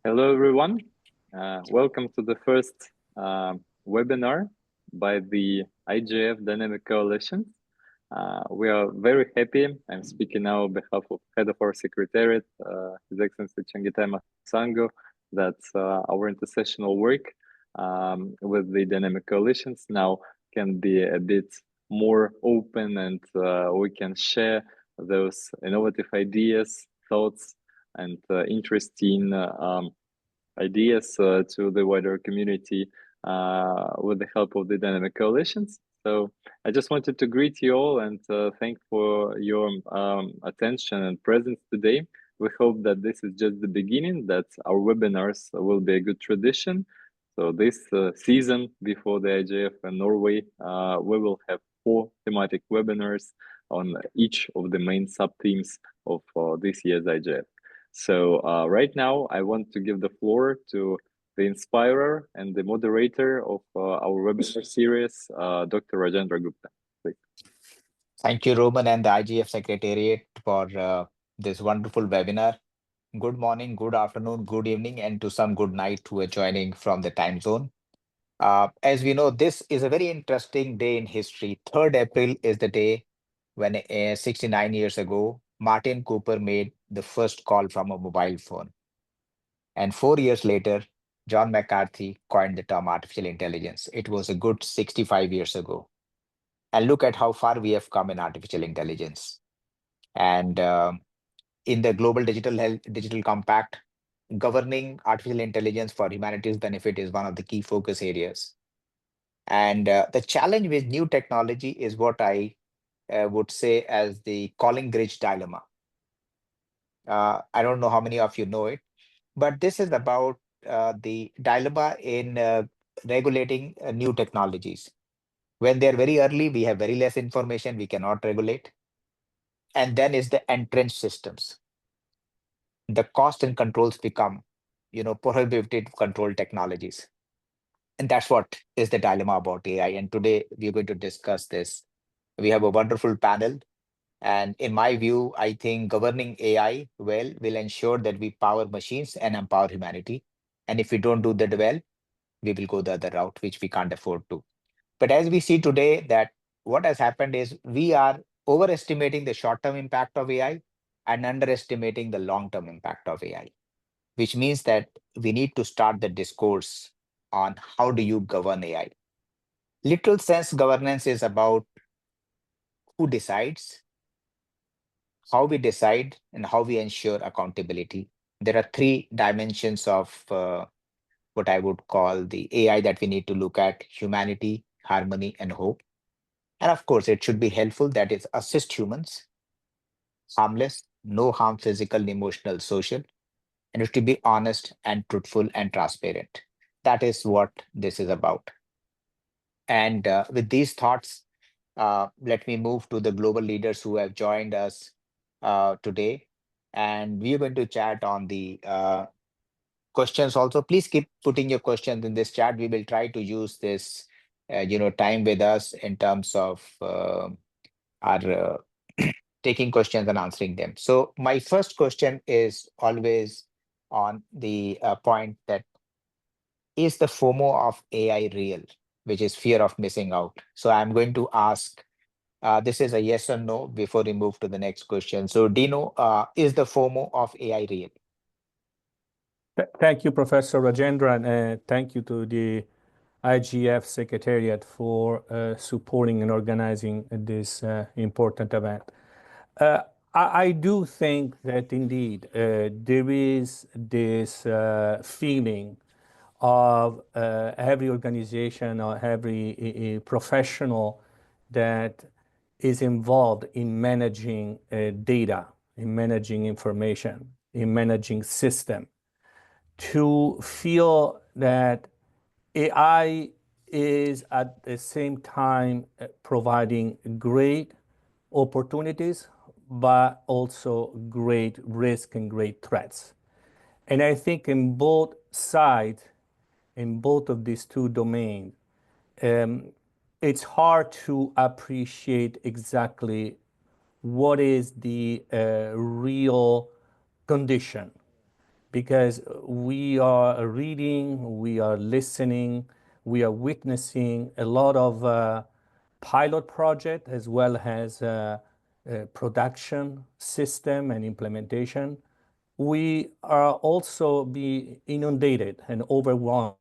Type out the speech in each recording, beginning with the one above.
Hello, everyone. Welcome to the first webinar by the IGF Dynamic Coalition. We are very happy. I'm speaking now on behalf of Head of our Secretariat, His Excellency Changitai Masango, that our intersessional work with the Dynamic Coalitions now can be a bit more open, and we can share those innovative ideas, thoughts, and interesting ideas to the wider community with the help of the Dynamic Coalitions. So I just wanted to greet you all and thank for your attention and presence today. We hope that this is just the beginning, that our webinars will be a good tradition. So this season before the IGF in Norway, we will have 4 thematic webinars on each of the main sub-themes of this year's IGF. So right now, I want to give the floor to the inspirer and the moderator of our webinar series, Dr. Rajendra Gupta. Please. Thank you, Roman and the IGF Secretariat for this wonderful webinar. Good morning, good afternoon, good evening, and to some good night who are joining from the time zone. As we know, this is a very interesting day in history. 3rd April is the day when 69 years ago, Martin Cooper made the first call from a mobile phone. And 4 years later, John McCarthy coined the term artificial intelligence. It was a good 65 years ago. And look at how far we have come in artificial intelligence. And in the Global Digital Compact, governing artificial intelligence for humanity's benefit is one of the key focus areas. And the challenge with new technology is what I would say as the Collingridge dilemma. I don't know how many of you know it, but this is about the dilemma in regulating new technologies. When they're very early, we have very less information, we cannot regulate. And then is the entrenched systems. The cost and controls become, prohibitive control technologies. And that's what is the dilemma about AI. And today we're going to discuss this. We have a wonderful panel. And in my view, I think governing AI well will ensure that we power machines and empower humanity. And if we don't do that well, we will go the other route, which we can't afford to. But as we see today, that what has happened is we are overestimating the short-term impact of AI and underestimating the long-term impact of AI, which means that we need to start the discourse on how do you govern AI. Literal sense governance is about who decides, how we decide, and how we ensure accountability. There are 3 dimensions of what I would call the AI that we need to look at: humanity, harmony, and hope. And of course, it should be helpful, that is, assist humans, harmless, no harm, physical, emotional, social, and it should be honest and truthful and transparent. That is what this is about. And with these thoughts, let me move to the global leaders who have joined us today. And we are going to chat on the questions also. Please keep putting your questions in this chat. We will try to use this time with us in terms of our taking questions and answering them. So my first question is always on the point that is the FOMO of AI real, which is fear of missing out. So I'm going to ask, this is a yes or no before we move to the next question. So Dino, is the FOMO of AI real? Thank you, Professor Rajendra, and thank you to the IGF Secretariat for supporting and organizing this important event. I do think that indeed there is this feeling of every organization or every professional that is involved in managing data, in managing information, in managing system, to feel that AI is at the same time providing great opportunities, but also great risk and great threats. And I think in both sides, in both of these 2 domains, it's hard to appreciate exactly what is the real condition, because we are reading, we are listening, we are witnessing a lot of pilot project as well as production system and implementation. We are also be inundated and overwhelmed.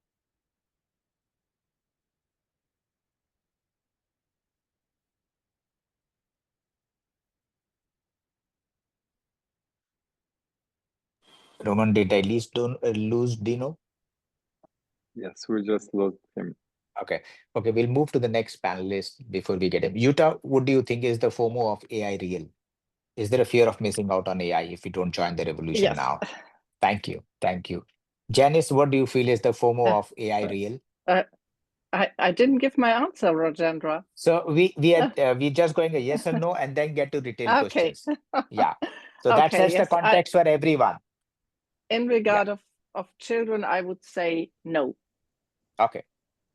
Roman, did I lose Dino? Yes, we just lost him. Okay. Okay, we'll move to the next panelist before we get him. Yuta, what do you think is the FOMO of AI real? Is there a fear of missing out on AI if we don't join the revolution Yes. now? Thank you. Thank you. Janice, what do you feel is the FOMO of AI real? I didn't give my answer, Rajendra. So we just going a yes or no and then get to detailed Okay. questions. Yeah. So that Okay, sets the yes, context for everyone. In regard of children, I would say no. Okay,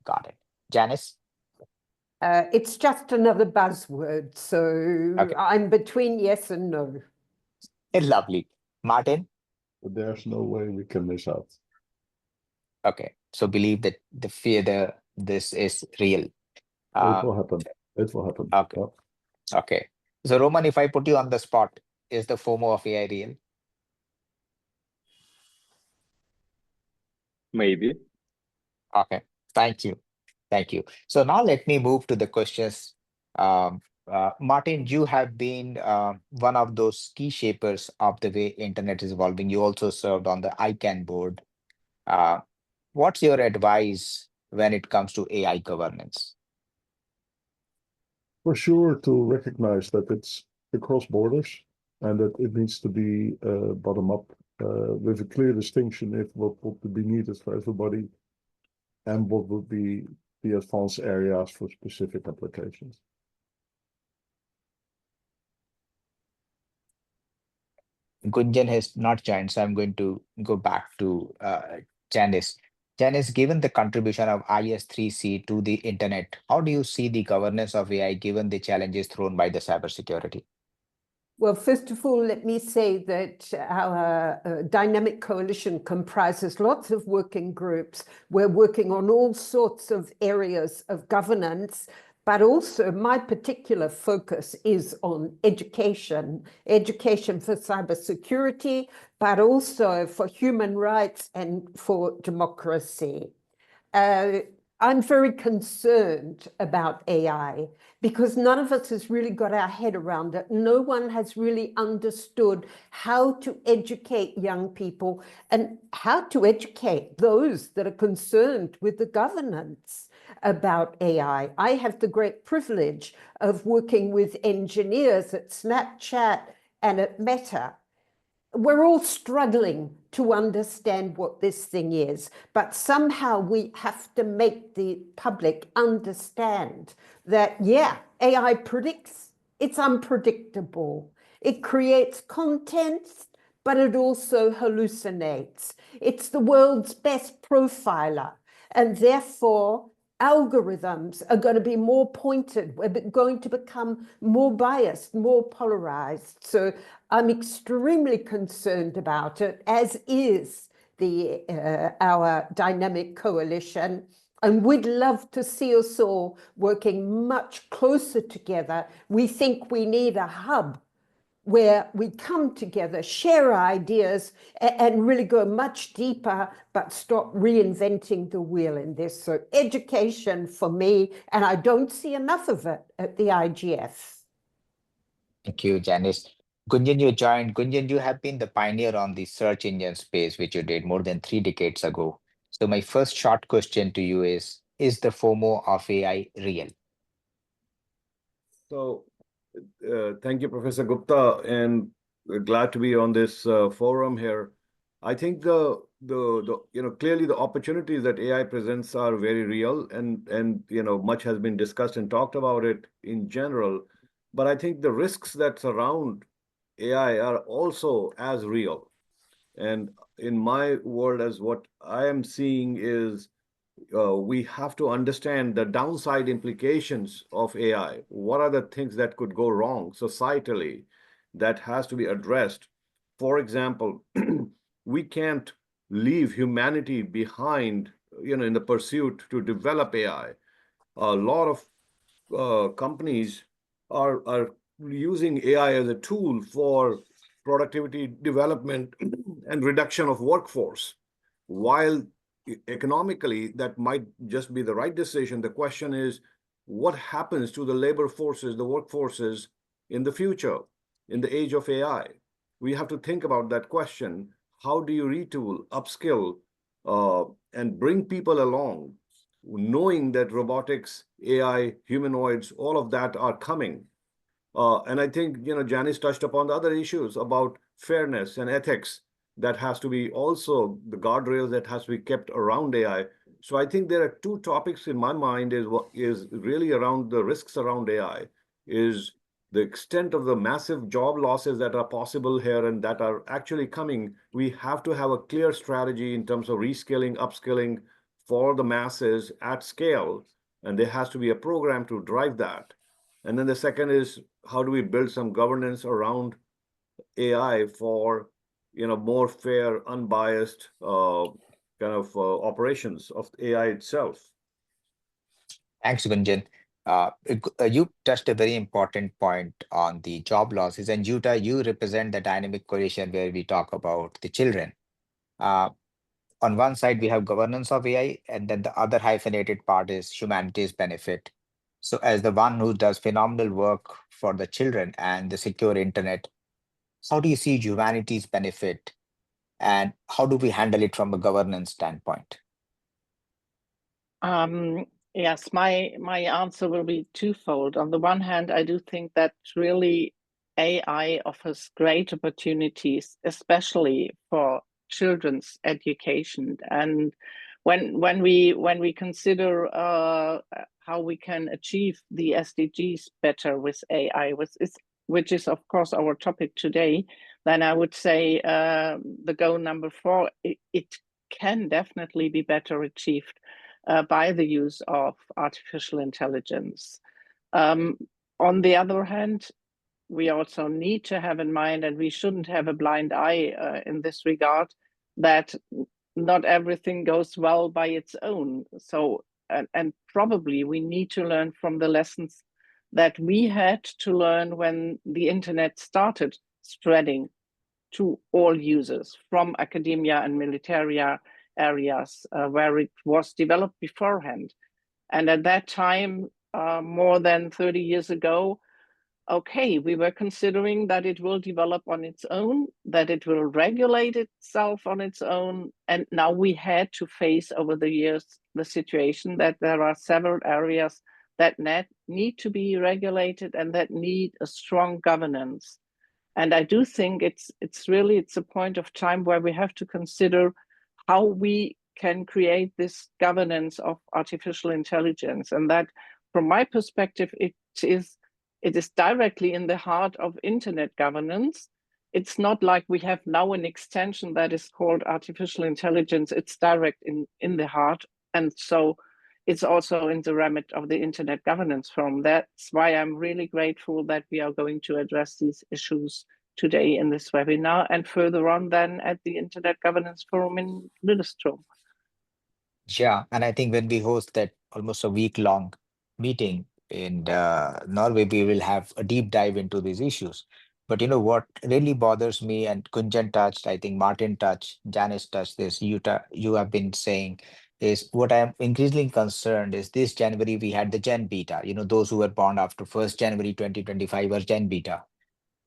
got it. Janice? It's just another buzzword, so Okay. I'm between yes and no. Lovely. Martin? There's no way we can miss out. Okay, so believe that the fear, this is real. It will happen. It will happen. Okay. Okay. So Roman, if I put you on the spot, is the FOMO of AI real? Maybe. Okay, thank you. Thank you. So now let me move to the questions. Martin, you have been one of those key shapers of the way internet is evolving. You also served on the ICANN board. What's your advice when it comes to AI governance? For sure, to recognize that it's across borders and that it needs to be bottom up with a clear distinction if what would be needed for everybody and what would be the advanced areas for specific applications. Gunjan has not joined, so I'm going to go back to Janice. Janice, given the contribution of IS3C to the internet, how do you see the governance of AI given the challenges thrown by the cybersecurity? Well, first of all, let me say that our dynamic coalition comprises lots of working groups. We're working on all sorts of areas of governance, but also my particular focus is on education for cybersecurity, but also for human rights and for democracy. I'm very concerned about AI because none of us has really got our head around it. No one has really understood how to educate young people and how to educate those that are concerned with the governance about AI. I have the great privilege of working with engineers at Snapchat and at Meta. We're all struggling to understand what this thing is, but somehow we have to make the public understand that, yeah, AI predicts, it's unpredictable. It creates content, but it also hallucinates. It's the world's best profiler, and therefore algorithms are going to be more pointed. We're going to become more biased, more polarized. So I'm extremely concerned about it, as is our dynamic coalition. And we'd love to see us all working much closer together. We think we need a hub where we come together, share ideas, and really go much deeper, but stop reinventing the wheel in this. So education for me, and I don't see enough of it at the IGF. Thank you, Janice. Gunjan, you joined. Gunjan, you have been the pioneer on the search engine space, which you did more than 3 decades ago. So my first short question to you is the FOMO of AI real? So thank you, Professor Gupta, and glad to be on this forum here. I think clearly the opportunities that AI presents are very real, and much has been discussed and talked about it in general. But I think the risks that surround AI are also as real. And in my world, as what I am seeing is we have to understand the downside implications of AI. What are the things that could go wrong societally that has to be addressed? For example, we can't leave humanity behind, in the pursuit to develop AI. A lot of companies are using AI as a tool for productivity development and reduction of workforce. While economically that might just be the right decision, the question is, what happens to the labor forces, the workforces in the future, in the age of AI? We have to think about that question. How do you retool, upskill, and bring people along, knowing that robotics, AI, humanoids, all of that are coming? And I think, Janice touched upon the other issues about fairness and ethics that has to be also the guardrails that has to be kept around AI. So I think there are two topics in my mind is really around the risks around AI, is the extent of the massive job losses that are possible here and that are actually coming. We have to have a clear strategy in terms of reskilling, upskilling for the masses at scale, and there has to be a program to drive that. And then the second is, how do we build some governance around AI for, more fair, unbiased operations of AI itself? Thanks, Gunjan. You touched a very important point on the job losses, and Jutta, you represent the dynamic coalition where we talk about the children. On one side, we have governance of AI, and then the other hyphenated part is humanity's benefit. So as the one who does phenomenal work for the children and the secure internet, how do you see humanity's benefit, and how do we handle it from a governance standpoint? Yes, my answer will be twofold. On the one hand, I do think that really AI offers great opportunities, especially for children's education. And when we consider how we can achieve the SDGs better with AI, which is of course our topic today, then I would say the goal number 4, it can definitely be better achieved by the use of artificial intelligence. On the other hand, we also need to have in mind, and we shouldn't have a blind eye in this regard, that not everything goes well by its own. So, and probably we need to learn from the lessons that we had to learn when the internet started spreading to all users from academia and military areas where it was developed beforehand. And at that time, more than 30 years ago, okay, we were considering that it will develop on its own, that it will regulate itself on its own. And now we had to face over the years the situation that there are several areas that need to be regulated and that need a strong governance. And I do think it's a point of time where we have to consider how we can create this governance of artificial intelligence. And that, from my perspective, it is directly in the heart of internet governance. It's not like we have now an extension that is called artificial intelligence. It's direct in the heart. And so it's also in the remit of the Internet Governance Forum. That's why I'm really grateful that we are going to address these issues today in this webinar and further on then at the Internet Governance Forum in Lillestrøm. Yeah, and I think when we host that almost a week-long meeting in Norway, we will have a deep dive into these issues. But what really bothers me, and Gunjan touched, I think Martin touched, Janice touched this, you have been saying, is what I'm increasingly concerned is this January we had the Gen Beta. Those who were born after 1st January 2025 were Gen Beta.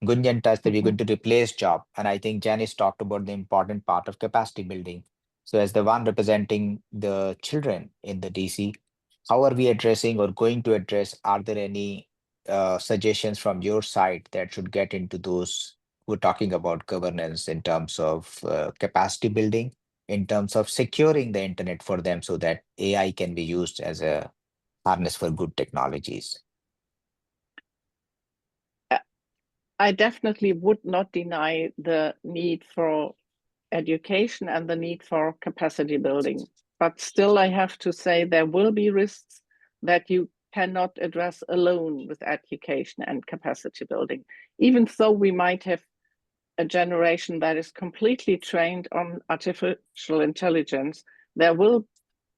Gunjan touched that we're going to replace job. And I think Janice talked about the important part of capacity building. So as the one representing the children in the DC, how are we addressing or going to address? Are there any suggestions from your side that should get into those who are talking about governance in terms of capacity building, in terms of securing the internet for them so that AI can be used as a harness for good technologies? I definitely would not deny the need for education and the need for capacity building. But still, I have to say there will be risks that you cannot address alone with education and capacity building. Even though we might have a generation that is completely trained on artificial intelligence, there will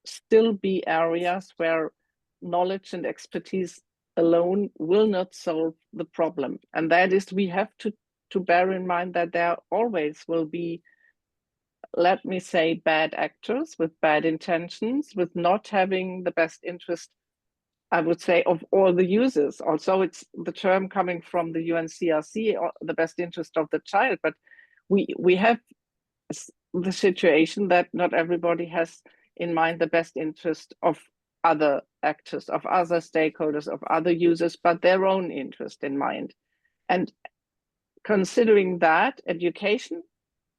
still be areas where knowledge and expertise alone will not solve the problem. And that is, we have to bear in mind that there always will be, let me say, bad actors with bad intentions, with not having the best interest, I would say, of all the users. Also, it's the term coming from the UNCRC, or the best interest of the child. But we have the situation that not everybody has in mind the best interest of other actors, of other stakeholders, of other users, but their own interest in mind. And considering that, education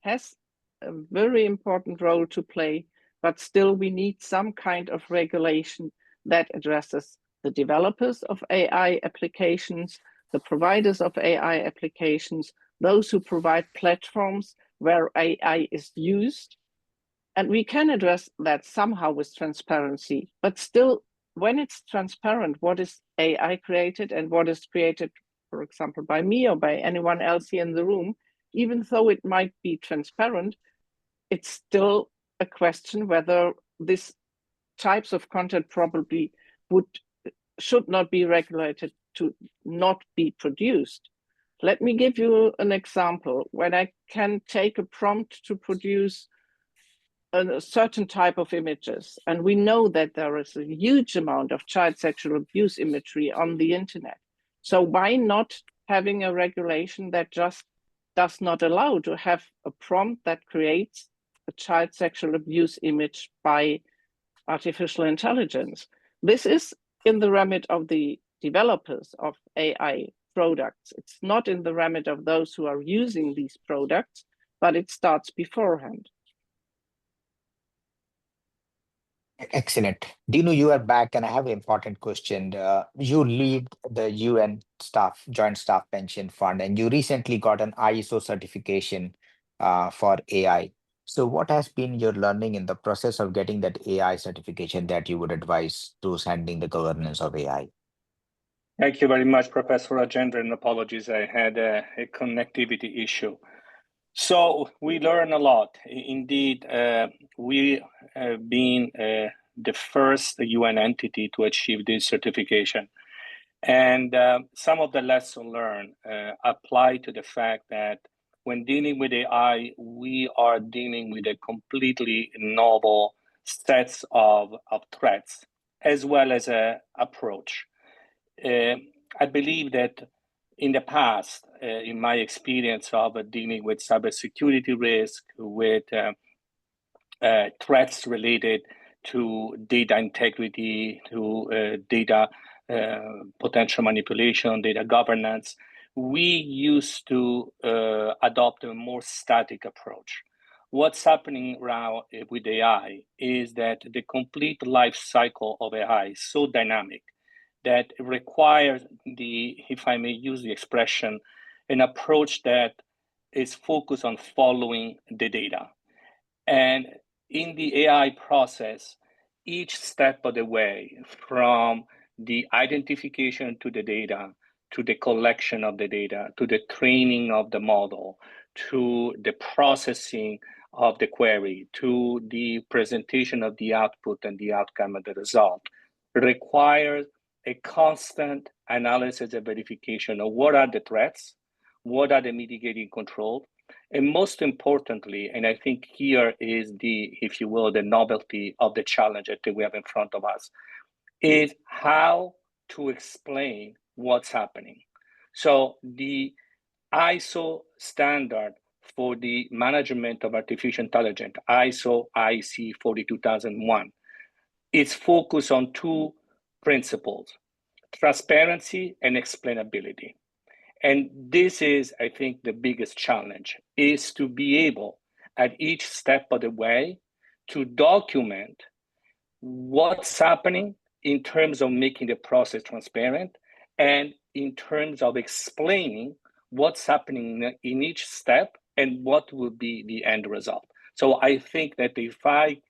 has a very important role to play, but still we need some kind of regulation that addresses the developers of AI applications, the providers of AI applications, those who provide platforms where AI is used. And we can address that somehow with transparency, but still, when it's transparent, what is AI created and what is created, for example, by me or by anyone else here in the room, even though it might be transparent, it's still a question whether these types of content probably should not be regulated to not be produced. Let me give you an example. When I can take a prompt to produce a certain type of images, and we know that there is a huge amount of child sexual abuse imagery on the internet. So why not having a regulation that just does not allow to have a prompt that creates a child sexual abuse image by artificial intelligence? This is in the remit of the developers of AI products. It's not in the remit of those who are using these products, but it starts beforehand. Excellent. Dino, you are back, and I have an important question. You lead the UN Joint Staff Pension Fund, and you recently got an ISO certification for AI. So what has been your learning in the process of getting that AI certification that you would advise those handling the governance of AI? Thank you very much, Professor Rajendra, and apologies, I had a connectivity issue. So we learn a lot. Indeed, we have been the first UN entity to achieve this certification. And some of the lessons learned apply to the fact that when dealing with AI, we are dealing with a completely novel sets of threats, as well as an approach. I believe that in the past, in my experience of dealing with cybersecurity risk, with threats related to data integrity, to data potential manipulation, data governance, we used to adopt a more static approach. What's happening now with AI is that the complete life cycle of AI is so dynamic that requires if I may use the expression, an approach that is focused on following the data. And in the AI process, each step of the way, from the identification to the data, to the collection of the data, to the training of the model, to the processing of the query, to the presentation of the output and the outcome of the result, requires a constant analysis and verification of what are the threats, what are the mitigating controls, and most importantly, and I think here is the, if you will, the novelty of the challenge that we have in front of us, is how to explain what's happening. So the ISO standard for the management of artificial intelligence, ISO IEC 42001, is focused on two principles: transparency and explainability. And this is, I think, the biggest challenge, is to be able at each step of the way to document what's happening in terms of making the process transparent and in terms of explaining what's happening in each step and what will be the end result. So I think that if I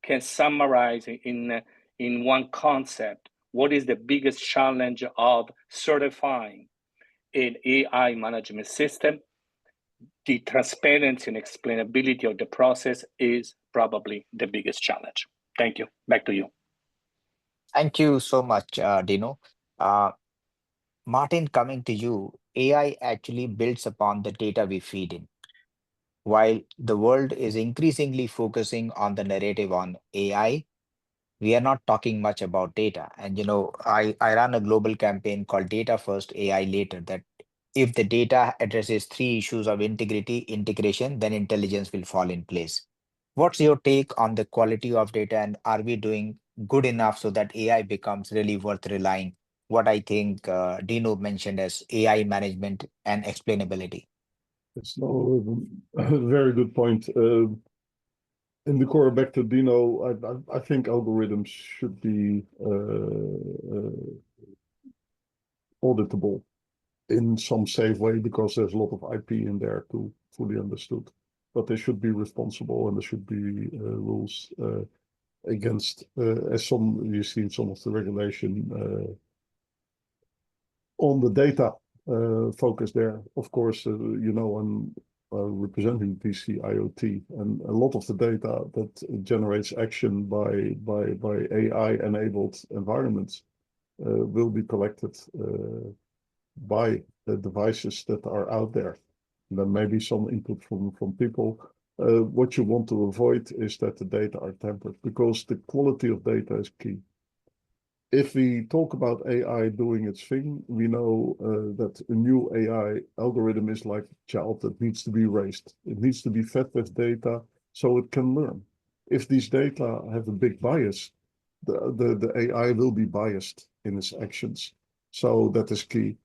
can summarize in one concept, what is the biggest challenge of certifying an AI management system, the transparency and explainability of the process is probably the biggest challenge. Thank you. Back to you. Thank you so much, Dino. Martin, coming to you, AI actually builds upon the data we feed in. While the world is increasingly focusing on the narrative on AI, we are not talking much about data. And I ran a global campaign called Data First, AI Later, that if the data addresses 3 issues of integrity, integration, then intelligence will fall in place. What's your take on the quality of data, and are we doing good enough so that AI becomes really worth relying? What I think Dino mentioned as AI management and explainability. It's a very good point. In the core, back to Dino, I think algorithms should be auditable in some safe way, because there's a lot of IP in there to fully understood. But they should be responsible, and there should be rules against, as you see in some of the regulation on the data focus there. Of course, I'm representing DC IoT, and a lot of the data that generates action by AI-enabled environments will be collected by the devices that are out there. And then maybe some input from people. What you want to avoid is that the data are tampered, because the quality of data is key. If we talk about AI doing its thing, we know that a new AI algorithm is like a child that needs to be raised. It needs to be fed with data so it can learn. If these data have a big bias, the AI will be biased in its actions. So that is key.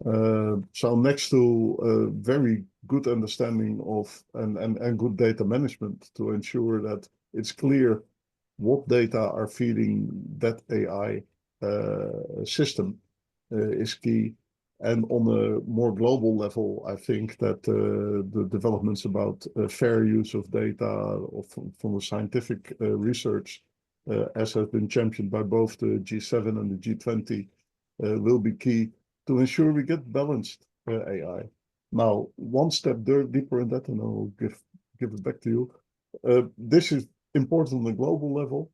So next to a very good understanding of and good data management to ensure that it's clear what data are feeding that AI system is key. And on a more global level, I think that the developments about fair use of data from the scientific research, as has been championed by both the G7 and the G20, will be key to ensure we get balanced AI. Now, one step deeper in that, and I'll give it back to you. This is important on the global level,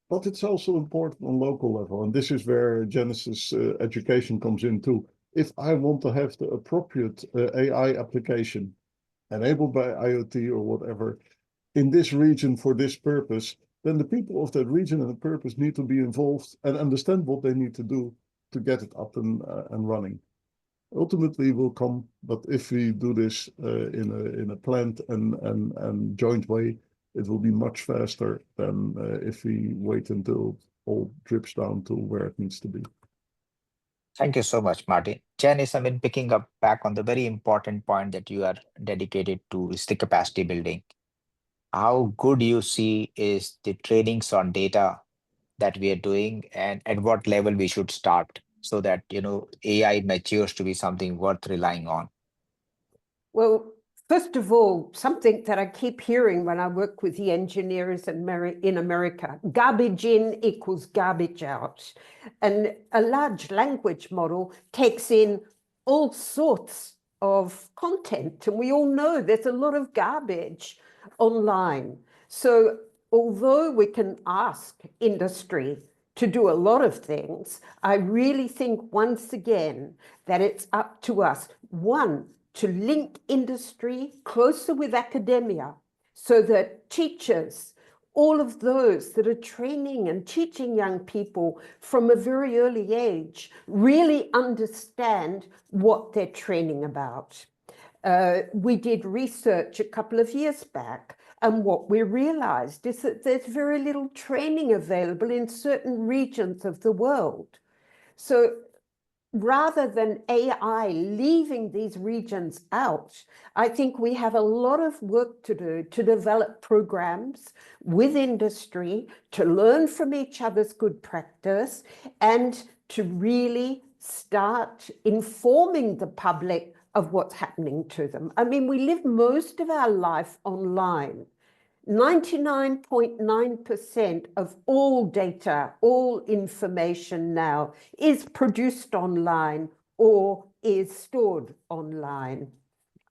but it's also important on local level. And this is where Genesis education comes in too. If I want to have the appropriate AI application enabled by IoT or whatever in this region for this purpose, then the people of that region and the purpose need to be involved and understand what they need to do to get it up and running. Ultimately will come, but if we do this in a planned and joint way, it will be much faster than if we wait until all drips down to where it needs to be. Thank you so much, Martin. Janice, picking up back on the very important point that you are dedicated to is the capacity building. How good you see is the trainings on data that we are doing, and at what level we should start so that AI matures to be something worth relying on? Well, first of all, something that I keep hearing when I work with the engineers in America, garbage in equals garbage out. And a large language model takes in all sorts of content. And we all know there's a lot of garbage online. So although we can ask industry to do a lot of things, I really think once again that it's up to us, one, to link industry closer with academia so that teachers, all of those that are training and teaching young people from a very early age, really understand what they're training about. We did research a couple of years back, and what we realized is that there's very little training available in certain regions of the world. So rather than AI leaving these regions out, I think we have a lot of work to do to develop programs with industry, to learn from each other's good practice, and to really start informing the public of what's happening to them. We live most of our life online. 99.9% of all data, all information now is produced online or is stored online.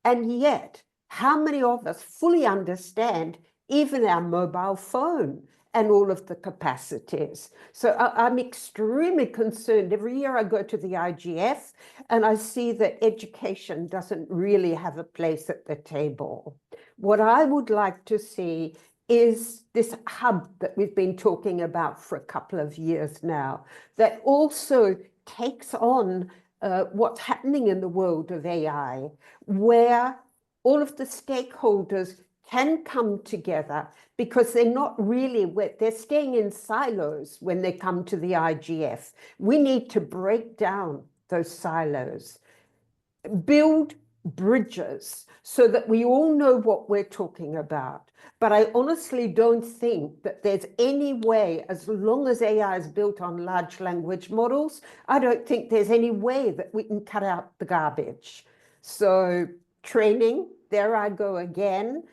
And yet, How many of us fully understand even our mobile phone and all of the capacities? So I'm extremely concerned. Every year I go to the IGF and I see that education doesn't really have a place at the table. What I would like to see is this hub that we've been talking about for a couple of years now, that also takes on what's happening in the world of AI, where all of the stakeholders can come together, because they're not really, they're staying in silos when they come to the IGF. We need to break down those silos, build bridges so that we all know what we're talking about. But I honestly don't think that there's any way, as long as AI is built on large language models, I don't think there's any way that we can cut out the garbage. So training, there I go again,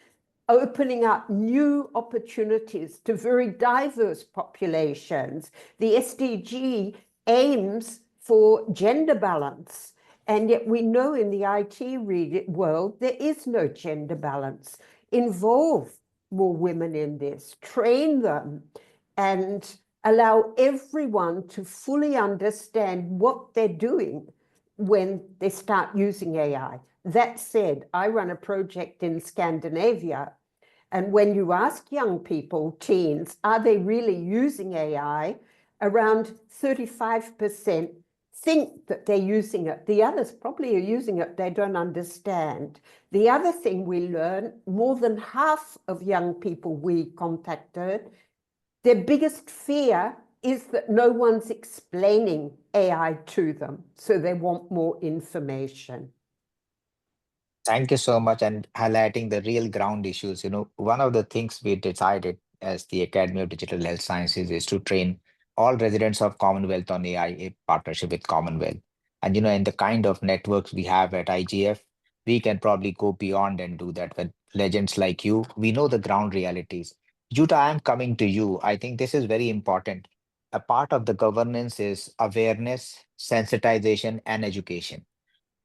opening up new opportunities to very diverse populations. The SDG aims for gender balance, and yet we know in the IT world there is no gender balance. Involve more women in this, train them, and allow everyone to fully understand what they're doing when they start using AI. That said, I run a project in Scandinavia, and when you ask young people, teens, are they really using AI, around 35% think that they're using it. The others probably are using it, they don't understand. The other thing we learn, more than half of young people we contacted, their biggest fear is that no one's explaining AI to them, so they want more information. Thank you so much, and highlighting the real ground issues. One of the things we decided as the Academy of Digital Health Sciences is to train all residents of Commonwealth on AI in partnership with Commonwealth. And in the kind of networks we have at IGF, we can probably go beyond and do that with legends like you. We know the ground realities. Jutta, I am coming to you. I think this is very important. A part of the governance is awareness, sensitization, and education.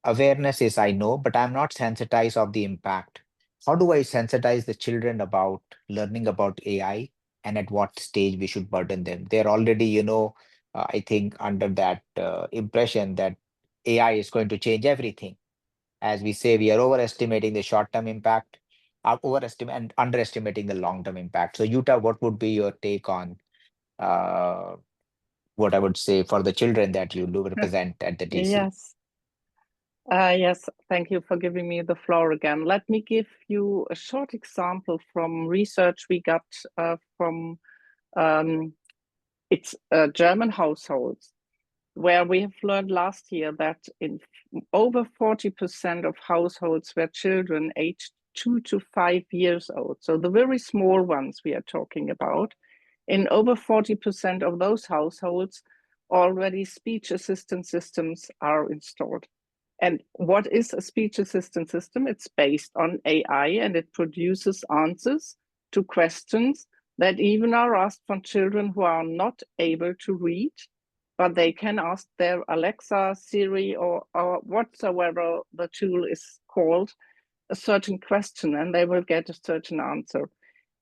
Awareness is I know, but I'm not sensitized of the impact. How do I sensitize the children about learning about AI, and at what stage we should burden them? They're already, I think under that impression that AI is going to change everything. As we say, we are overestimating the short-term impact, and underestimating the long-term impact. So Jutta, what would be your take on what I would say for the children that you do represent at the DC? Yes. Yes, thank you for giving me the floor again. Let me give you a short example from research we got from German households, where we have learned last year that in over 40% of households were children aged 2 to 5 years old, so the very small ones we are talking about, in over 40% of those households, already speech assistant systems are installed. And what is a speech assistant system? It's based on AI, and it produces answers to questions that even are asked from children who are not able to read, but they can ask their Alexa, Siri, or whatsoever the tool is called, a certain question, and they will get a certain answer.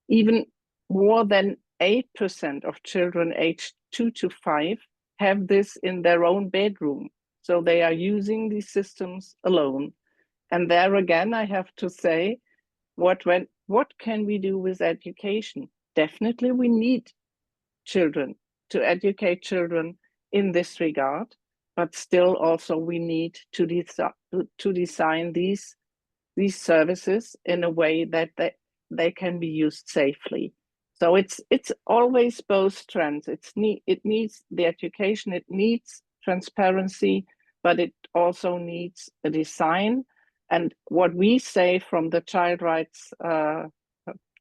Even more than 8% of children aged 2 to 5 have this in their own bedroom. So they are using these systems alone. And there again, I have to say, what can we do with education? Definitely we need children to educate children in this regard, but still also we need to design these services in a way that they can be used safely. So it's always both trends. It needs the education, it needs transparency, but it also needs a design. And what we say from the child rights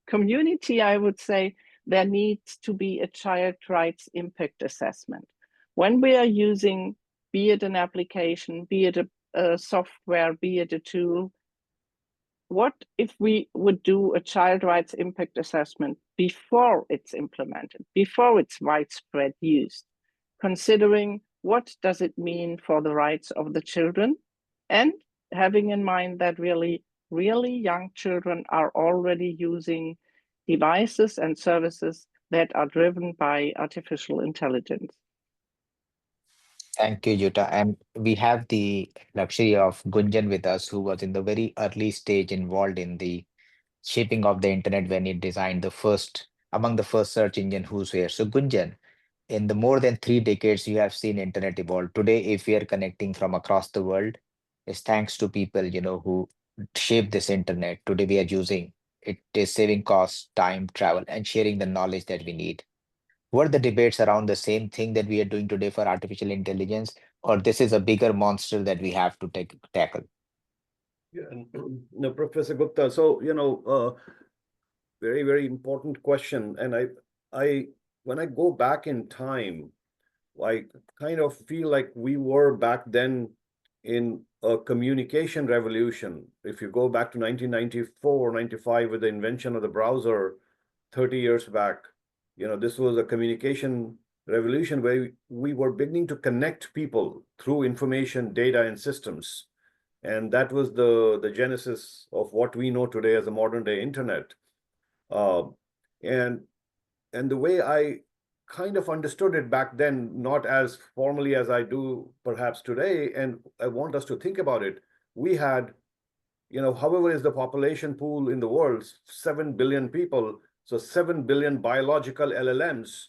community, I would say there needs to be a child rights impact assessment. When we are using, be it an application, be it a software, be it a tool, what if we would do a child rights impact assessment before it's implemented, before it's widespread used, considering what does it mean for the rights of the children, and having in mind that really really young children are already using devices and services that are driven by artificial intelligence. Thank you, Jutta. And we have the luxury of Gunjan with us, who was in the very early stage involved in the shaping of the internet when he designed among the first search engine Whoosware. So Gunjan, in the more than 3 decades, you have seen internet evolve. Today, if we are connecting from across the world, it's thanks to people, who shaped this internet. Today we are using it is saving costs, time, travel, and sharing the knowledge that we need. Were the debates around the same thing that we are doing today for artificial intelligence, or this is a bigger monster that we have to tackle? Yeah, no, Professor Gupta. So, very, very important question. And when I go back in time, I kind of feel like we were back then in a communication revolution. If you go back to 1994, 95, with the invention of the browser 30 years back, this was a communication revolution where we were beginning to connect people through information, data, and systems. And that was the genesis of what we know today as a modern day internet. And the way I kind of understood it back then, not as formally as I do perhaps today, and I want us to think about it. We had, however is the population pool in the world, 7 billion people, so 7 billion biological LLMs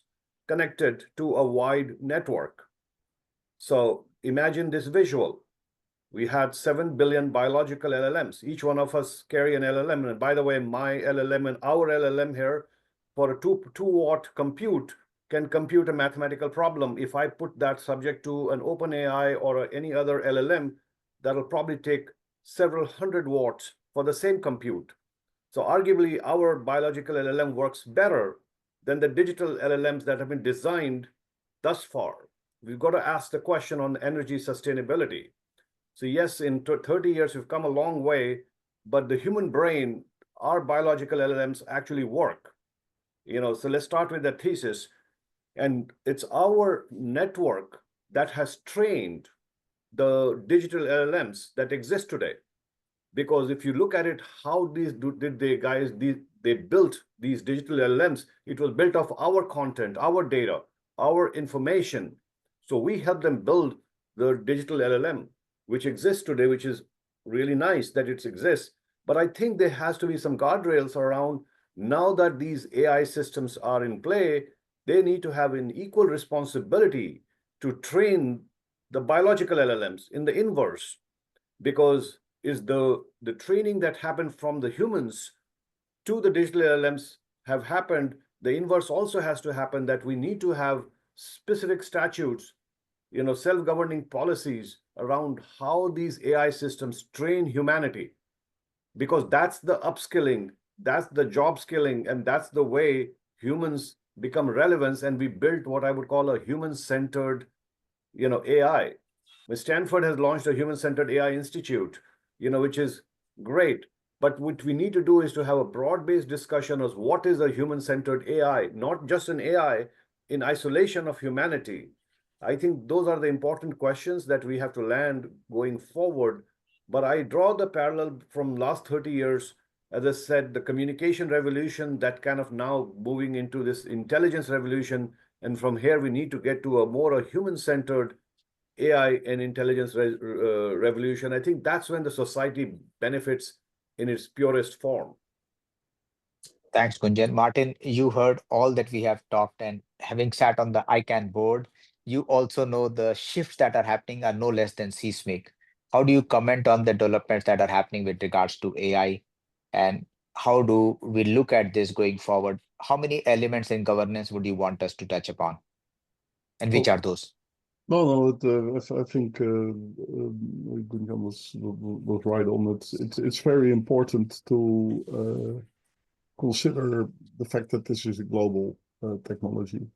connected to a wide network. So imagine this visual. We had 7 billion biological LLMs. Each one of us carry an LLM. And by the way, my LLM and our LLM here, for a 2-watt compute, can compute a mathematical problem. If I put that subject to an OpenAI or any other LLM, that'll probably take several hundred watts for the same compute. So arguably, our biological LLM works better than the digital LLMs that have been designed thus far. We've got to ask the question on energy sustainability. So yes, in 30 years, we've come a long way, but the human brain, our biological LLMs actually work. So let's start with that thesis. And it's our network that has trained the digital LLMs that exist today. Because if you look at it, how they built these digital LLMs, it was built off our content, our data, our information. So we help them build the digital LLM, which exists today, which is really nice that it exists. But I think there has to be some guardrails around, now that these AI systems are in play, they need to have an equal responsibility to train the biological LLMs in the inverse, because is the training that happened from the humans to the digital LLMs have happened, the inverse also has to happen, that we need to have specific statutes, self-governing policies around how these AI systems train humanity, because that's the upskilling, that's the job skilling, and that's the way humans become relevant. And we built what I would call a human-centered, AI. Stanford has launched a human-centered AI Institute, which is great. But what we need to do is to have a broad-based discussion of what is a human-centered AI, not just an AI in isolation of humanity. I think those are the important questions that we have to land going forward. But I draw the parallel from last 30 years, as I said, the communication revolution, that kind of now moving into this intelligence revolution. And from here, we need to get to a human-centered AI and intelligence revolution. I think that's when the society benefits in its purest form. Thanks, Gunjan. Martin, you heard all that we have talked, and having sat on the ICANN board, you also know the shifts that are happening are no less than seismic. How do you comment on the developments that are happening with regards to AI, and how do we look at this going forward? How many elements in governance would you want us to touch upon, and which are those? No, I think Gunjan was right on it. It's very important to consider the fact that this is a global technology.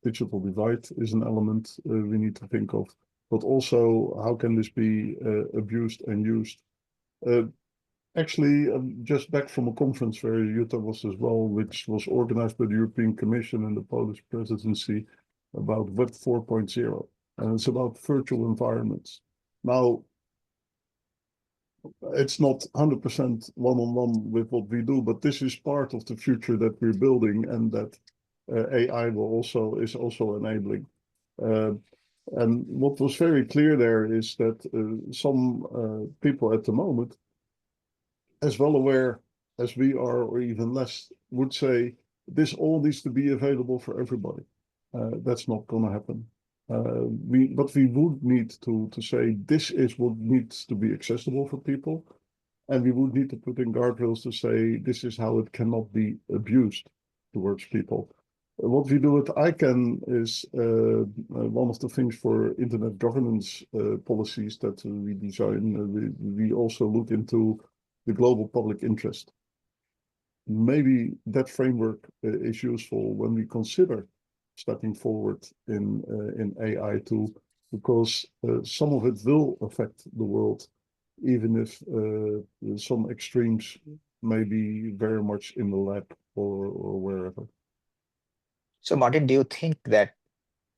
Digital divide is an element we need to think of, but also how can this be abused and used? Actually, I'm just back from a conference where Jutta was as well, which was organized by the European Commission and the Polish presidency, about Web 4.0, and it's about virtual environments. Now, it's not 100% one-on-one with what we do, but this is part of the future that we're building, and that AI is also enabling. And what was very clear there is that some people at the moment, as well aware as we are, or even less, would say this all needs to be available for everybody. That's not going to happen. But we would need to say this is what needs to be accessible for people, and we would need to put in guardrails to say this is how it cannot be abused towards people. What we do at ICANN is one of the things for internet governance policies that we design. We also look into the global public interest. Maybe that framework is useful when we consider stepping forward in AI too, because some of it will affect the world, even if some extremes may be very much in the lab or wherever. So Martin, do you think that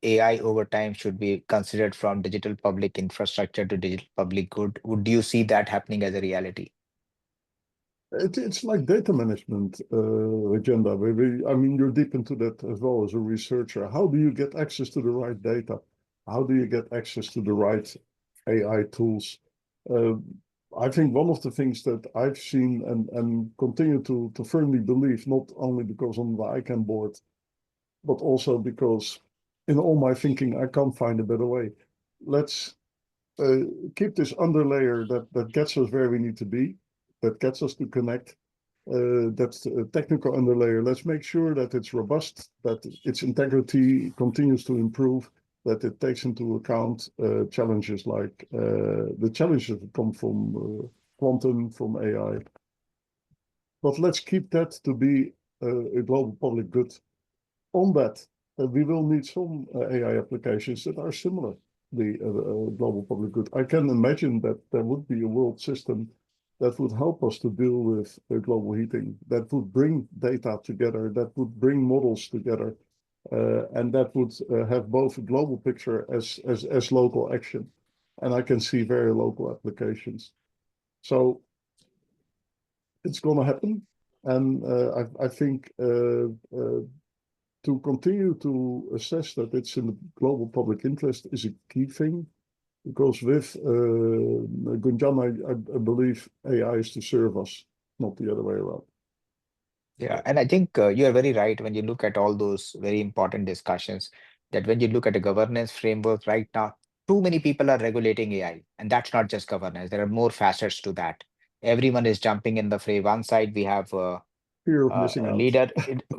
AI over time should be considered from digital public infrastructure to digital public good? Would you see that happening as a reality? It's like data management agenda. I mean, you're deep into that as well as a researcher. How do you get access to the right data? How do you get access to the right AI tools? I think one of the things that I've seen and continue to firmly believe, not only because I'm on the ICANN board, but also because in all my thinking, I can't find a better way. Let's keep this underlayer that gets us where we need to be, that gets us to connect. That's a technical underlayer. Let's make sure that it's robust, that its integrity continues to improve, that it takes into account challenges like the challenges that come from quantum, from AI. But let's keep that to be a global public good. On that, we will need some AI applications that are similar, the global public good. I can imagine that there would be a world system that would help us to deal with global heating, that would bring data together, that would bring models together, and that would have both a global picture as local action. And I can see very local applications. So it's going to happen. And I think to continue to assess that it's in the global public interest is a key thing, because with Gunjan, I believe AI is to serve us, not the other way around. Yeah, and I think you are very right when you look at all those very important discussions, that when you look at a governance framework right now, too many people are regulating AI, and that's not just governance. There are more facets to that. Everyone is jumping in the fray. One side, we have Fear of missing out. leader,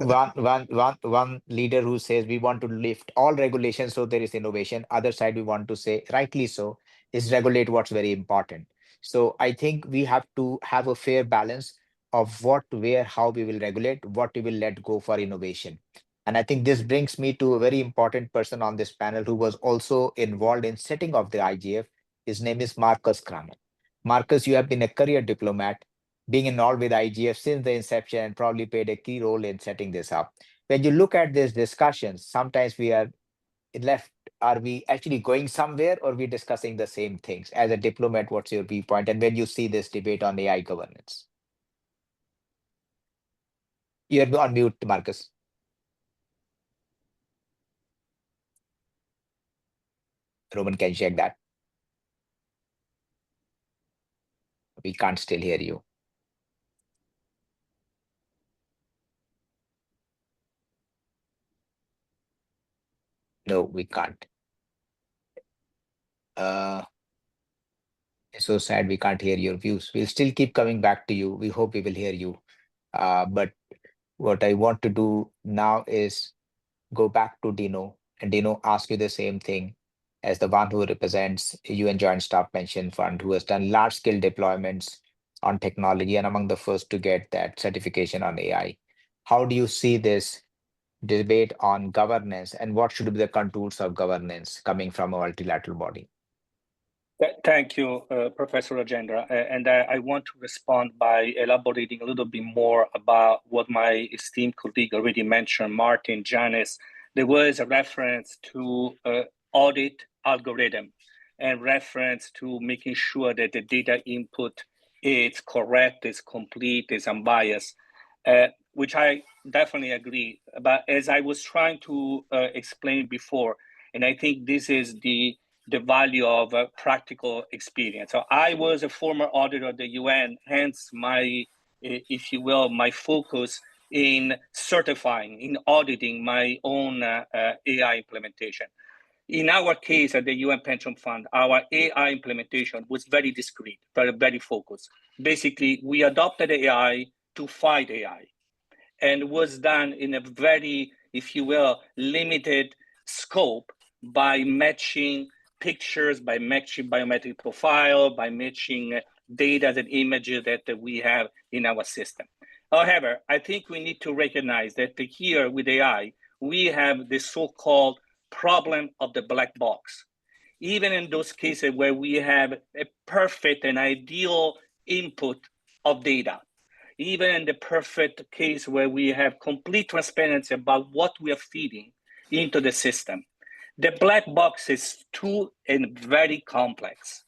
one leader who says we want to lift all regulations so there is innovation. Other side, we want to say, rightly so, is regulate what's very important. So I think we have to have a fair balance of what, where, how we will regulate, what we will let go for innovation. And I think this brings me to a very important person on this panel who was also involved in setting of the IGF. His name is Marcus Kramer. Marcus, you have been a career diplomat, being involved with IGF since the inception, and probably played a key role in setting this up. When you look at these discussions, sometimes we are left, are we actually going somewhere, or are we discussing the same things? As a diplomat, what's your viewpoint? And when you see this debate on AI governance? You're on mute, Marcus. Roman, can you check that? We can't still hear you. No, we can't. It's so sad we can't hear your views. We'll still keep coming back to you. We hope we will hear you. But what I want to do now is go back to Dino, and Dino, ask you the same thing as the one who represents UN Joint Staff Pension Fund, who has done large-scale deployments on technology and among the first to get that certification on AI. How do you see this debate on governance, and what should be the contours of governance coming from a multilateral body? Thank you, Professor Rajendra. And I want to respond by elaborating a little bit more about what my esteemed colleague already mentioned, Martin, Janice. There was a reference to audit algorithm and reference to making sure that the data input it's correct, it's complete, it's unbiased, which I definitely agree. But as I was trying to explain before, and I think this is the value of practical experience. So I was a former auditor of the UN, hence my, if you will, my focus in certifying, in auditing my own AI implementation. In our case at the UN Pension Fund, our AI implementation was very discreet, very focused. Basically, we adopted AI to fight AI, and was done in a very, if you will, limited scope by matching pictures, by matching biometric profile, by matching data and images that we have in our system. However, I think we need to recognize that here with AI, we have the so-called problem of the black box. Even in those cases where we have a perfect and ideal input of data, even in the perfect case where we have complete transparency about what we are feeding into the system, the black box is too and very complex.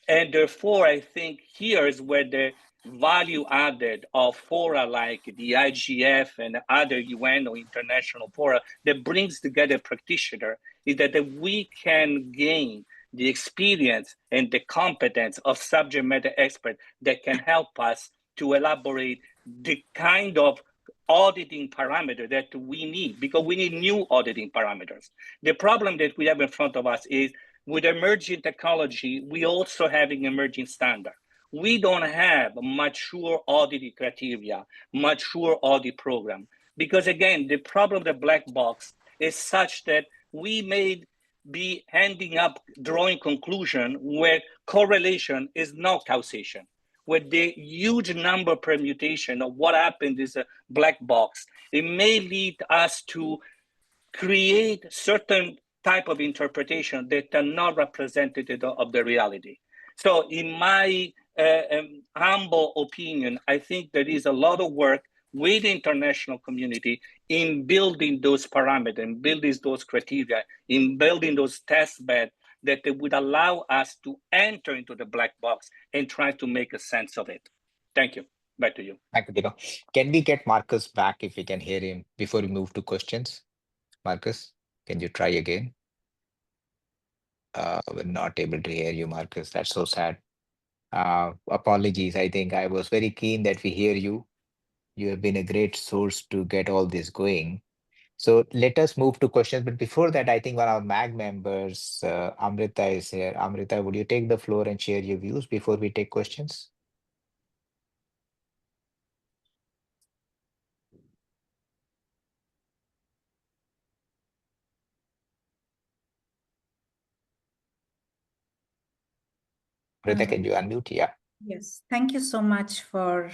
And therefore, I think here is where the value added of fora like the IGF and other UN or international fora that brings together practitioner is that we can gain the experience and the competence of subject matter experts that can help us to elaborate the kind of auditing parameter that we need, because we need new auditing parameters. The problem that we have in front of us is with emerging technology, we also have an emerging standard. We don't have a mature auditing criteria, mature audit program, because again, the problem of the black box is such that we may be ending up drawing conclusion where correlation is not causation, where the huge number permutation of what happened is a black box. It may lead us to create certain type of interpretation that are not representative of the reality. So in my humble opinion, I think there is a lot of work with the international community in building those parameters, in building those criteria, in building those test beds that would allow us to enter into the black box and try to make a sense of it. Thank you. Back to you. Thank you, Dino. Can we get Marcus back if we can hear him before we move to questions? Marcus, can you try again? We're not able to hear you, Marcus. That's so sad. Apologies. I think I was very keen that we hear you. You have been a great source to get all this going. So let us move to questions. But before that, I think one of our MAG members, Amrita, is here. Amrita, would you take the floor and share your views before we take questions? Amrita, can you unmute? Yeah. Yes, thank you so much for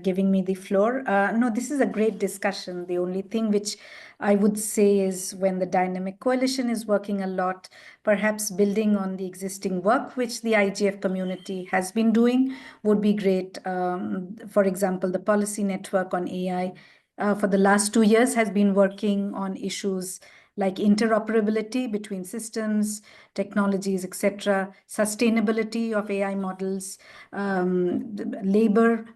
giving me the floor. No, this is a great discussion. The only thing which I would say is when the Dynamic Coalition is working a lot, perhaps building on the existing work which the IGF community has been doing would be great. For example, the Policy Network on AI for the last 2 years has been working on issues like interoperability between systems, technologies, etc., sustainability of AI models, labor,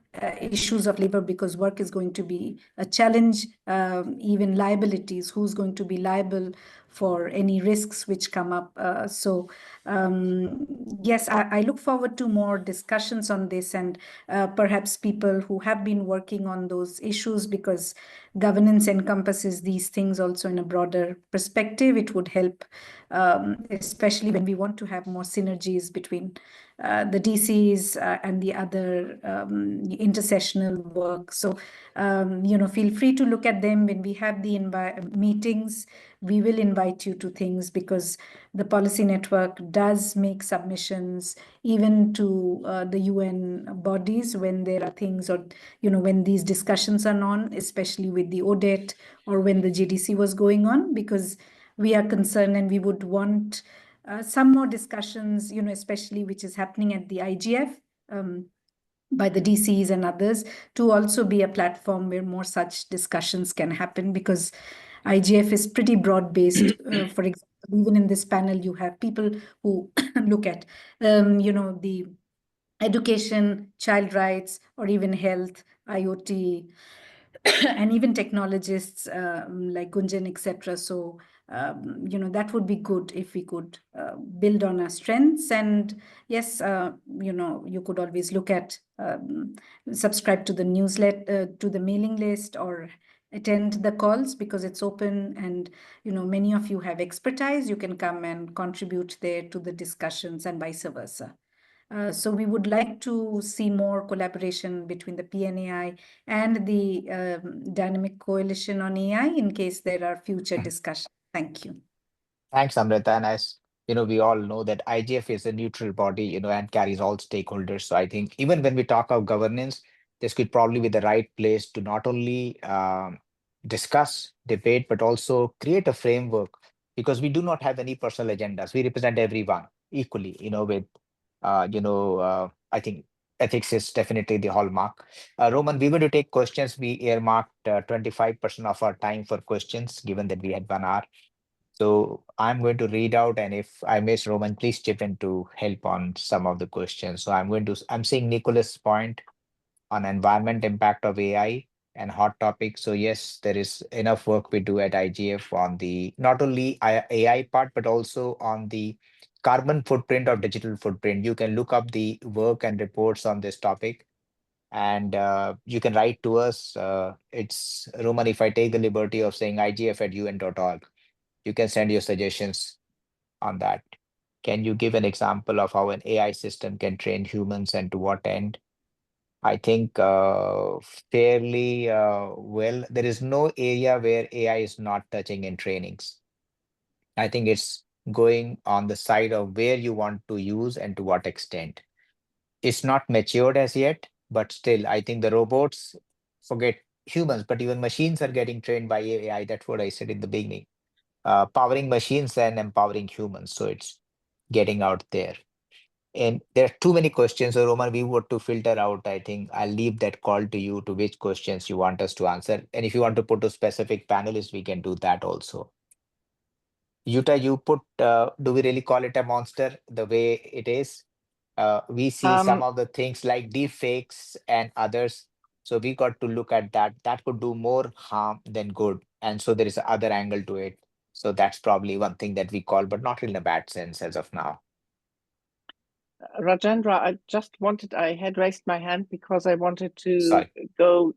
issues of labor, because work is going to be a challenge, even liabilities, who's going to be liable for any risks which come up. Yes, I look forward to more discussions on this, and perhaps people who have been working on those issues, because governance encompasses these things also in a broader perspective. It would help, especially when we want to have more synergies between the DCs and the other intersessional work. So, feel free to look at them when we have the meetings. We will invite you to things, because the Policy Network does make submissions even to the UN bodies when there are things, or when these discussions are on, especially with the ODET or when the GDC was going on, because we are concerned and we would want some more discussions, especially which is happening at the IGF by the DCs and others, to also be a platform where more such discussions can happen, because IGF is pretty broad-based. For example, even in this panel, you have people who look at, the education, child rights, or even health, IoT, and even technologists like Gunjan, etc. So, that would be good if we could build on our strengths. And yes, you could always look at subscribe to the newsletter, to the mailing list, or attend the calls, because it's open, and many of you have expertise. You can come and contribute there to the discussions, and vice versa. So we would like to see more collaboration between the PNAI and the Dynamic Coalition on AI in case there are future discussions. Thank you. Thanks, Amrita. And as we all know that IGF is a neutral body, and carries all stakeholders. So I think even when we talk of governance, this could probably be the right place to not only discuss, debate, but also create a framework, because we do not have any personal agendas. We represent everyone equally, with, I think ethics is definitely the hallmark. Roman, we were to take questions. We earmarked 25% of our time for questions, given that we had 1 hour. So I'm going to read out, and if I miss, Roman, please chip in to help on some of the questions. So I'm seeing Nicholas' point on environment impact of AI and hot topic. So yes, there is enough work we do at IGF on the not only AI part, but also on the carbon footprint or digital footprint. You can look up the work and reports on this topic, and you can write to us. It's Roman, if I take the liberty of saying igf@un.org. You can send your suggestions on that. Can you give an example of how an AI system can train humans and to what end? I think fairly well. There is no area where AI is not touching in trainings. I think it's going on the side of where you want to use and to what extent. It's not matured as yet, but still, I think the robots, forget humans, but even machines are getting trained by AI. That's what I said in the beginning. Powering machines and empowering humans. So it's getting out there. And there are too many questions. So Roman, we were to filter out. I think I'll leave that call to you to which questions you want us to answer. And if you want to put a specific panelist, we can do that also. Yuta, you put, do we really call it a monster the way it is? We see some of the things like deep fakes and others. So we got to look at that. That could do more harm than good. And so there is another angle to it. So that's probably one thing that we call, but not in a bad sense as of now. Rajendra, I had raised my hand because I wanted to Sorry. go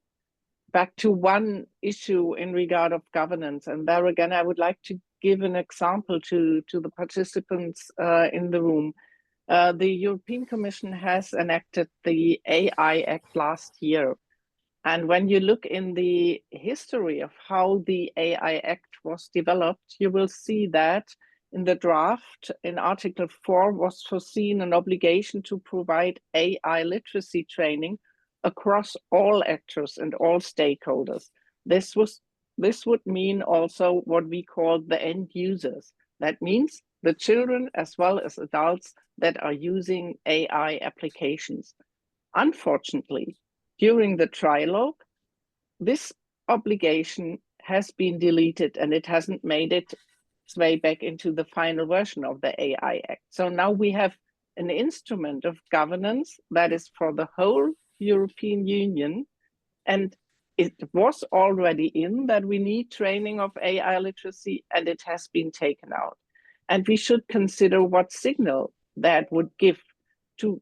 back to one issue in regard of governance. And there again, I would like to give an example to the participants in the room. The European Commission has enacted the AI Act last year. And when you look in the history of how the AI Act was developed, you will see that in the draft, in Article 4 was foreseen an obligation to provide AI literacy training across all actors and all stakeholders. This would mean also what we call the end users. That means the children as well as adults that are using AI applications. Unfortunately, during the trilogue, this obligation has been deleted and it hasn't made its way back into the final version of the AI Act. So now we have an instrument of governance that is for the whole European Union, and it was already in that we need training of AI literacy, and it has been taken out. And we should consider what signal that would give to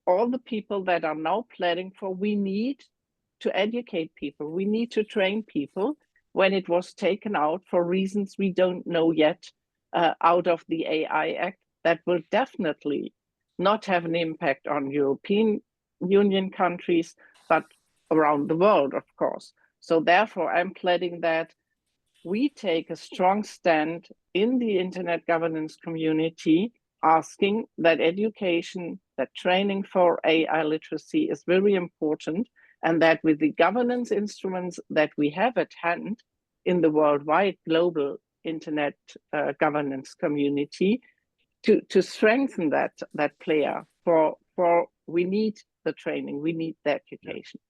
all the people that are now planning for. We need to educate people, we need to train people when it was taken out for reasons we don't know yet out of the AI Act. That will definitely not have an impact on European Union countries, but around the world, of course. So therefore, I'm pledging that we take a strong stand in the internet governance community, asking that education, that training for AI literacy is very important, and that with the governance instruments that we have at hand in the worldwide global internet governance community, to strengthen that player for we need the training, we need the education.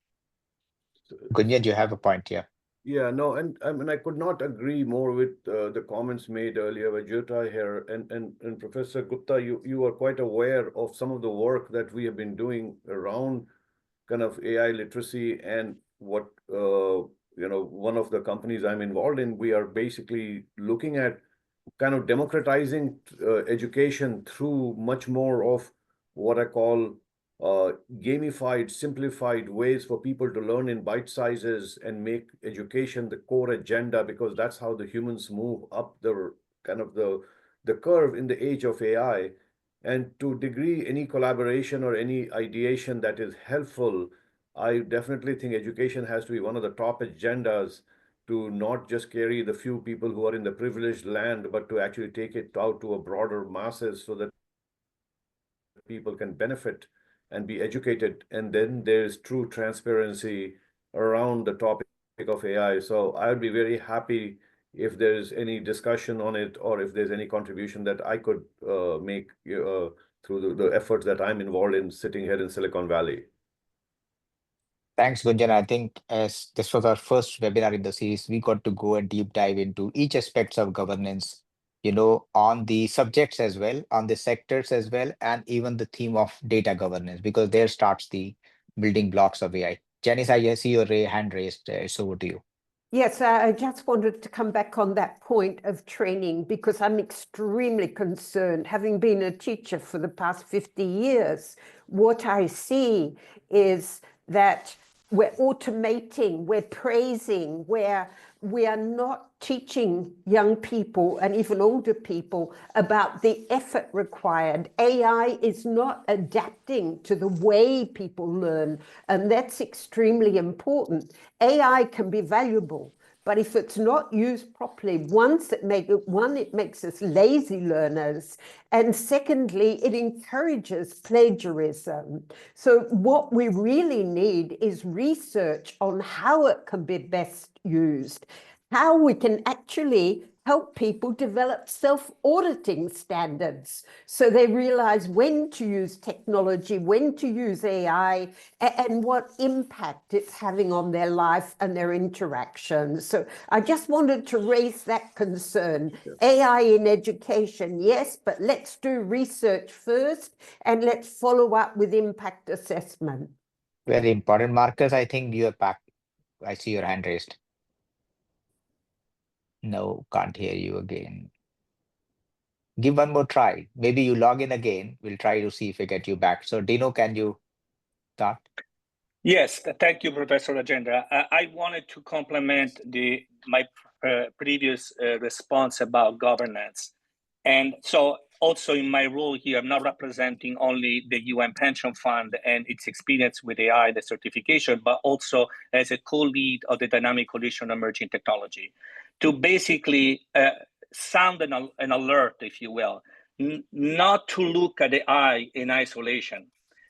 Gunjan, you have a point here. Yeah, no, and I mean, I could not agree more with the comments made earlier by Jyota here and Professor Gupta. You are quite aware of some of the work that we have been doing around kind of AI literacy and what one of the companies I'm involved in, we are basically looking at kind of democratizing education through much more of what I call gamified, simplified ways for people to learn in bite sizes and make education the core agenda, because that's how the humans move up the kind of the curve in the age of AI. And to degree any collaboration or any ideation that is helpful, I definitely think education has to be one of the top agendas, to not just carry the few people who are in the privileged land, but to actually take it out to a broader masses so that people can benefit and be educated. And then there's true transparency around the topic of AI. So I would be very happy if there's any discussion on it, or if there's any contribution that I could make through the efforts that I'm involved in sitting here in Silicon Valley. Thanks, Gunjan. I think as this was our first webinar in the series, we got to go and deep dive into each aspects of governance, on the subjects as well, on the sectors as well, and even the theme of data governance, because there starts the building blocks of AI. Janice, I see your hand raised. So over to you. Yes, I just wanted to come back on that point of training, because I'm extremely concerned. Having been a teacher for the past 50 years, what I see is that we're automating, we're praising, we are not teaching young people and even older people about the effort required. AI is not adapting to the way people learn, and that's extremely important. AI can be valuable, but if it's not used properly, it makes us lazy learners, and secondly, it encourages plagiarism. So what we really need is research on how it can be best used, how we can actually help people develop self-auditing standards so they realize when to use technology, when to use AI, and what impact it's having on their life and their interactions. So I just wanted to raise that concern. Yes. AI in education, yes, but let's do research first and let's follow up with impact assessment. Very important. Marcus, I think you're back. I see your hand raised. No, can't hear you again. Give one more try. Maybe you log in again. We'll try to see if we get you back. So Dino, can you start? Yes, thank you, Professor Rajendra. I wanted to complement my previous response about governance. And so also in my role here, I'm not representing only the UN Pension Fund and its experience with AI, the certification, but also as a co-lead of the Dynamic Coalition on Emerging Technology, to basically sound an alert, if you will, not to look at the AI in isolation,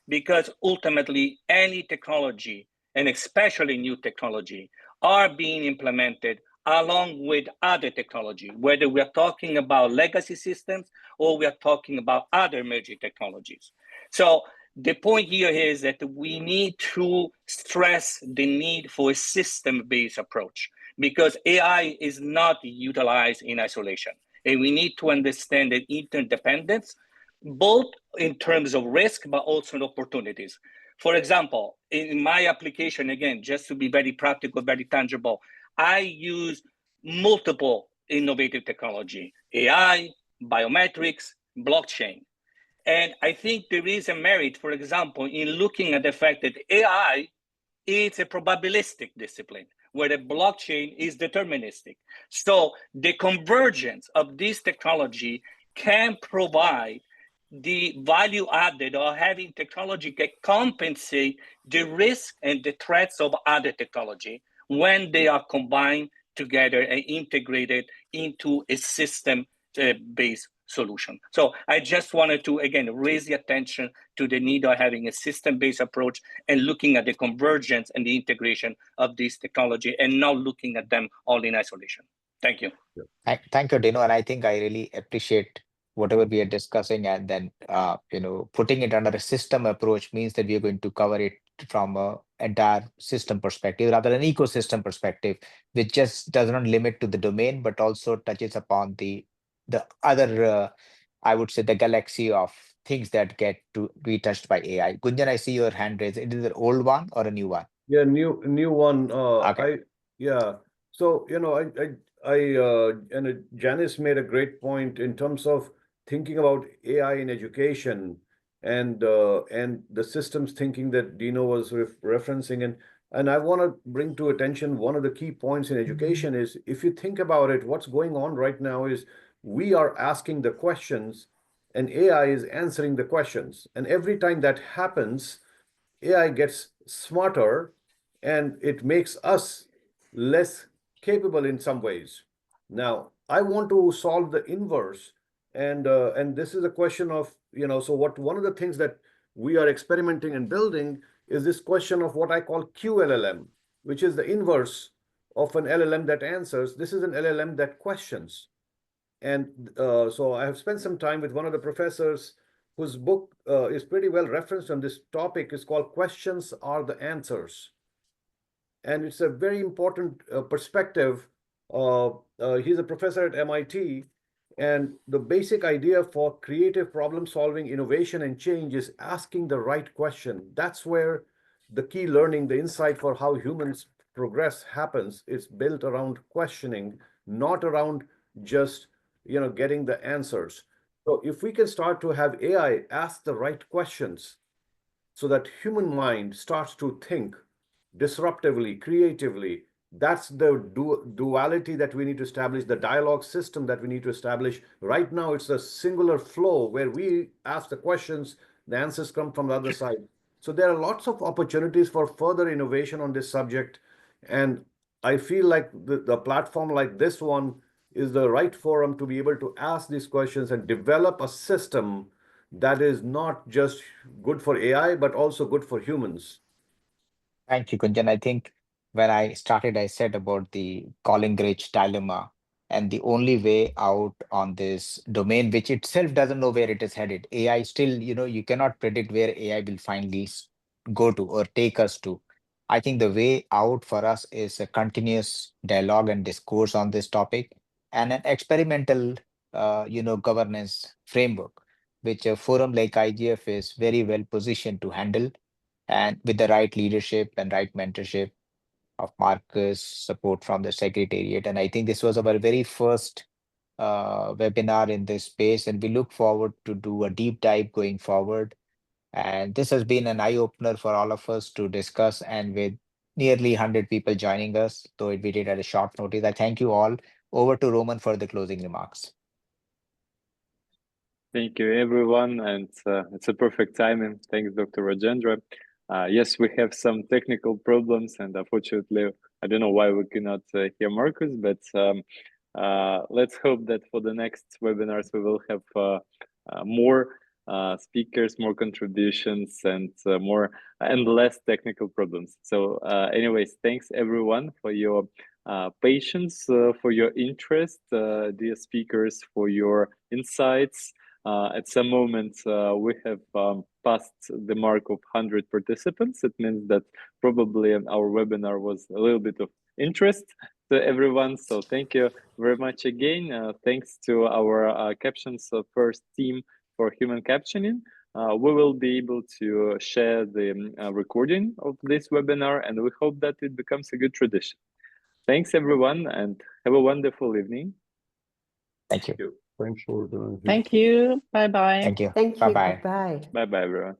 because ultimately any technology, and especially new technology, are being implemented along with other technology, whether we are talking about legacy systems or we are talking about other emerging technologies. So the point here is that we need to stress the need for a system-based approach, because AI is not utilized in isolation. And we need to understand the interdependence, both in terms of risk, but also in opportunities. For example, in my application, again, just to be very practical, very tangible, I use multiple innovative technology, AI, biometrics, blockchain. And I think there is a merit, for example, in looking at the fact that AI is a probabilistic discipline, where the blockchain is deterministic. So the convergence of this technology can provide the value added of having technology can compensate the risk and the threats of other technology when they are combined together and integrated into a system-based solution. So I just wanted to, again, raise the attention to the need of having a system-based approach and looking at the convergence and the integration of this technology and not looking at them all in isolation. Thank you. Thank you, Dino. And I think I really appreciate whatever we are discussing, and then putting it under a system approach means that we are going to cover it from a entire system perspective, rather an ecosystem perspective, which just does not limit to the domain, but also touches upon the other, I would say, the galaxy of things that get to be touched by AI. Gunjan, I see your hand raised. It is an old one or a new one? Yeah, new one. Okay. So, and Janice made a great point in terms of thinking about AI in education and the systems thinking that Dino was referencing. And I want to bring to attention one of the key points in education is, if you think about it, what's going on right now is we are asking the questions and AI is answering the questions. And every time that happens, AI gets smarter and it makes us less capable in some ways. Now, I want to solve the inverse. And this is a question of, so one of the things that we are experimenting and building is this question of what I call QLLM, which is the inverse of an LLM that answers. This is an LLM that questions. And so I have spent some time with one of the professors whose book is pretty well referenced on this topic. It's called Questions Are the Answers. And it's a very important perspective. He's a professor at MIT. And the basic idea for creative problem solving, innovation, and change is asking the right question. That's where the key learning, the insight for how humans progress happens. It's built around questioning, not around just getting the answers. So if we can start to have AI ask the right questions so that human mind starts to think disruptively, creatively, that's the duality that we need to establish, the dialogue system that we need to establish. Right now, it's a singular flow where we ask the questions, the answers come from the other side. So there are lots of opportunities for further innovation on this subject. And I feel like the platform like this one is the right forum to be able to ask these questions and develop a system that is not just good for AI, but also good for humans. Thank you, Gunjan. I think when I started, I said about the Collingridge dilemma and the only way out on this domain, which itself doesn't know where it is headed. AI still, you cannot predict where AI will finally go to or take us to. I think the way out for us is a continuous dialogue and discourse on this topic and an experimental, governance framework, which a forum like IGF is very well positioned to handle. And with the right leadership and right mentorship of Marcus, support from the Secretariat. And I think this was our very first webinar in this space, and we look forward to do a deep dive going forward. And this has been an eye-opener for all of us to discuss, and with nearly 100 people joining us, though we did at a short notice. I thank you all. Over to Roman for the closing remarks. Thank you, everyone. And it's a perfect timing. Thanks, Dr. Rajendra. Yes, we have some technical problems, and unfortunately, I don't know why we cannot hear Marcus, but let's hope that for the next webinars, we will have more speakers, more contributions, and less technical problems. So anyways, thanks everyone for your patience, for your interest, dear speakers, for your insights. At some moment, we have passed the mark of 100 participants. It means that probably our webinar was a little bit of interest to everyone. So thank you very much again. Thanks to our Captions First team for human captioning. We will be able to share the recording of this webinar, and we hope that it becomes a good tradition. Thanks, everyone, and have a wonderful evening. Thank you. Thanks for the. Thank you. Bye-bye. Thank you. Thank you. Bye-bye. Bye-bye. Bye-bye, everyone.